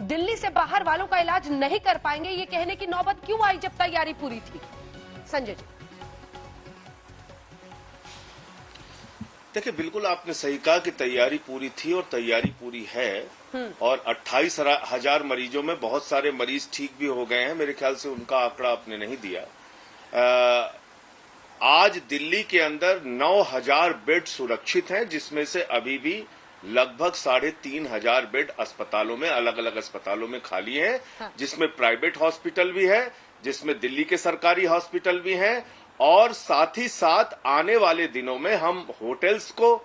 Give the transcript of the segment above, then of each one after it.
दिल्ली से बाहर वालों का इलाज नहीं कर पाएंगे, ये कहने की नौबत क्यों आई जब तैयारी पूरी थी? संजय जी। देखिए, बिल्कुल आपने सही कहा कि तैयारी पूरी थी और तैयारी पूरी है। और 28,000 मरीजों में बहुत सारे मरीज ठीक भी हो गए हैं। मेरे ख्याल से उनका आंकड़ा आपने नहीं दिया। आज दिल्ली के अंदर 9,000 बेड सुरक्षित हैं, जिसमें से अभी भी लगभग 3,500 बेड अस्पतालों में, अलग अलग अस्पतालों में खाली हैं। हाँ। जिसमें प्राइवेट हॉस्पिटल भी है, जिसमें दिल्ली के सरकारी हॉस्पिटल भी हैं, और साथ ही साथ आने वाले दिनों में हम होटल्स को,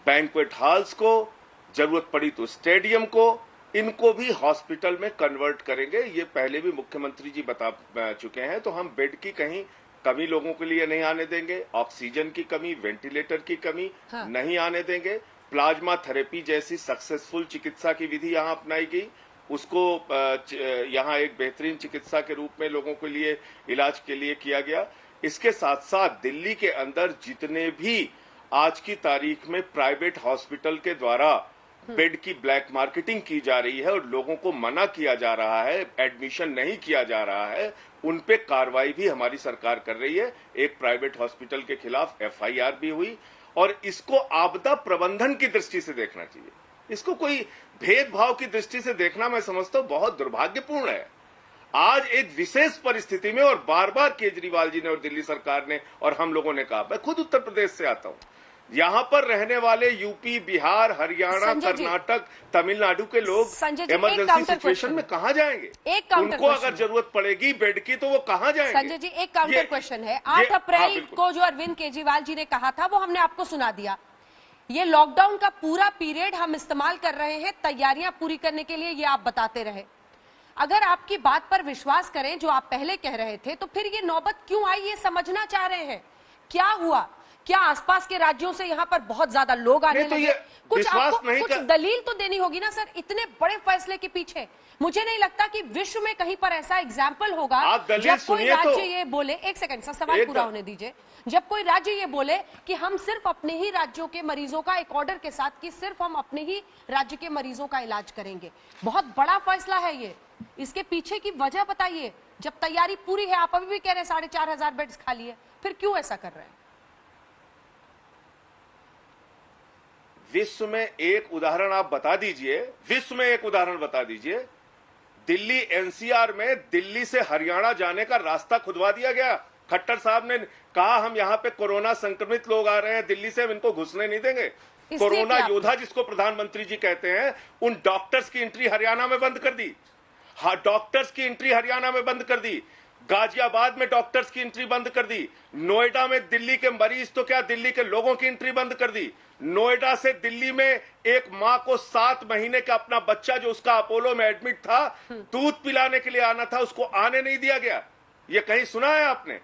बैंक्वेट हॉल्स को, जरूरत पड़ी तो स्टेडियम को, इनको भी हॉस्पिटल में कन्वर्ट करेंगे। ये पहले भी मुख्यमंत्री जी बता चुके हैं। तो हम बेड की कहीं कमी लोगों के लिए नहीं आने देंगे, ऑक्सीजन की कमी, वेंटिलेटर की कमी नहीं आने देंगे। प्लाज्मा थेरेपी जैसी सक्सेसफुल चिकित्सा की विधि यहां अपनाई गई, उसको यहां एक बेहतरीन चिकित्सा के रूप में लोगों के लिए इलाज के लिए किया गया। इसके साथ साथ दिल्ली के अंदर जितने भी आज की तारीख में प्राइवेट हॉस्पिटल के द्वारा बेड की ब्लैक मार्केटिंग की जा रही है और लोगों को मना किया जा रहा है, एडमिशन नहीं किया जा रहा है, उन पे कार्रवाई भी हमारी सरकार कर रही है। एक प्राइवेट हॉस्पिटल के खिलाफ एफआईआर भी हुई। और इसको आपदा प्रबंधन की दृष्टि से देखना चाहिए, इसको कोई भेदभाव की दृष्टि से देखना मैं समझता हूं बहुत दुर्भाग्यपूर्ण है। आज एक विशेष परिस्थिति में, और बार बार केजरीवाल जी ने और दिल्ली सरकार ने और हम लोगों ने कहा, मैं खुद उत्तर प्रदेश से आता हूं, यहां पर रहने वाले यूपी, बिहार, हरियाणा, कर्नाटक, तमिलनाडु के लोग इमरजेंसी सिचुएशन में कहां जाएंगे? उनको अगर जरूरत पड़ेगी बेड की तो वो कहां जाएंगे? संजय जी, एक काउंटर क्वेश्चन है। 8 अप्रैल को जो अरविंद केजरीवाल जी ने कहा था वो हमने आपको सुना दिया। ये लॉकडाउन का पूरा पीरियड हम इस्तेमाल कर रहे हैं तैयारियां पूरी करने के लिए, ये आप बताते रहे। अगर आपकी बात पर विश्वास करें जो आप पहले कह रहे थे, तो फिर ये नौबत क्यों आई, ये समझना चाह रहे हैं। क्या हुआ? क्या आसपास के राज्यों से यहाँ पर बहुत ज्यादा लोग आने लगे? कुछ आपको कुछ दलील तो देनी होगी ना सर, इतने बड़े फैसले के पीछे। मुझे नहीं लगता कि विश्व में कहीं पर ऐसा एग्जाम्पल होगा जब कोई राज्य ये बोले, एक सेकंड सर, सवाल पूरा होने दीजिए। जब कोई राज्य ये बोले कि हम सिर्फ अपने ही राज्यों के मरीजों का, एक ऑर्डर के साथ कि सिर्फ हम अपने ही राज्य के मरीजों का इलाज करेंगे। बहुत बड़ा फैसला है ये, इसके पीछे की वजह बताइए। जब तैयारी पूरी है, आप अभी भी कह रहे हैं 4,500 बेड्स खाली है, फिर क्यों ऐसा कर रहे हैं? विश्व में एक उदाहरण आप बता दीजिए, विश्व में एक उदाहरण बता दीजिए। दिल्ली एनसीआर में दिल्ली से हरियाणा जाने का रास्ता खुदवा दिया गया। खट्टर साहब ने कहा हम यहां पे कोरोना संक्रमित लोग आ रहे हैं दिल्ली से, हम इनको घुसने नहीं देंगे। कोरोना योद्धा जिसको प्रधानमंत्री जी कहते हैं, उन डॉक्टर्स की एंट्री हरियाणा में बंद कर दी। हाँ, डॉक्टर्स की एंट्री हरियाणा में बंद कर दी। गाजियाबाद में डॉक्टर्स की एंट्री बंद कर दी। नोएडा में दिल्ली के मरीज तो क्या, दिल्ली के लोगों की एंट्री बंद कर दी। नोएडा से दिल्ली में एक मां को 7 महीने का अपना बच्चा जो उसका अपोलो में एडमिट था, दूध पिलाने के लिए आना था, उसको आने नहीं दिया गया। ये कहीं सुना है आपने?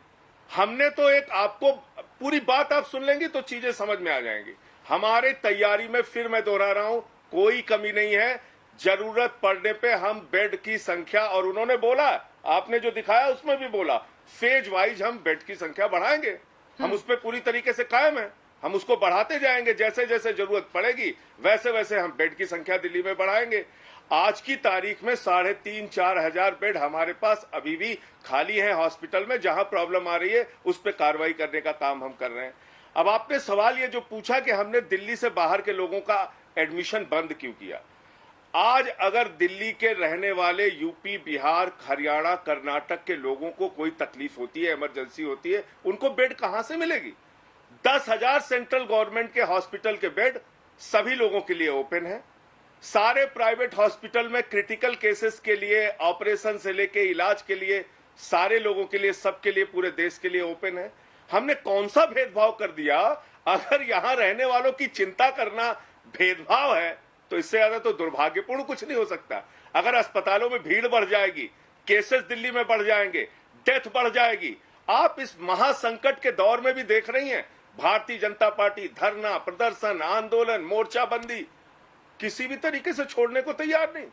हमने तो एक, आपको पूरी बात आप सुन लेंगे तो चीजें समझ में आ जाएंगी। हमारे तैयारी में, फिर मैं दोहरा रहा हूं, कोई कमी नहीं है। जरूरत पड़ने पे हम बेड की संख्या, और उन्होंने बोला, आपने जो दिखाया उसमें भी बोला, फेज वाइज हम बेड की संख्या बढ़ाएंगे। हम उस पर पूरी तरीके से कायम है, हम उसको बढ़ाते जाएंगे। जैसे जैसे जरूरत पड़ेगी वैसे वैसे हम बेड की संख्या दिल्ली में बढ़ाएंगे। आज की तारीख में 3,500-4 हजार बेड हमारे पास अभी भी खाली हैं हॉस्पिटल में। जहां प्रॉब्लम आ रही है उस पर कार्रवाई करने का काम हम कर रहे हैं। अब आपने सवाल ये जो पूछा कि हमने दिल्ली से बाहर के लोगों का एडमिशन बंद क्यों किया, आज अगर दिल्ली के रहने वाले यूपी, बिहार, हरियाणा, कर्नाटक के लोगों को कोई तकलीफ होती है, इमरजेंसी होती है, उनको बेड कहां से मिलेगी? 10,000 सेंट्रल गवर्नमेंट के हॉस्पिटल के बेड सभी लोगों के लिए ओपन है। सारे प्राइवेट हॉस्पिटल में क्रिटिकल केसेस के लिए, ऑपरेशन से लेके इलाज के लिए, सारे लोगों के लिए, सबके लिए, पूरे देश के लिए ओपन है। हमने कौन सा भेदभाव कर दिया? अगर यहां रहने वालों की चिंता करना भेदभाव है तो इससे ज्यादा तो दुर्भाग्यपूर्ण कुछ नहीं हो सकता। अगर अस्पतालों में भीड़ बढ़ जाएगी, केसेस दिल्ली में बढ़ जाएंगे, डेथ बढ़ जाएगी। आप इस महासंकट के दौर में भी देख रही हैं, भारतीय जनता पार्टी धरना, प्रदर्शन, आंदोलन, मोर्चाबंदी किसी भी तरीके से छोड़ने को तैयार नहीं।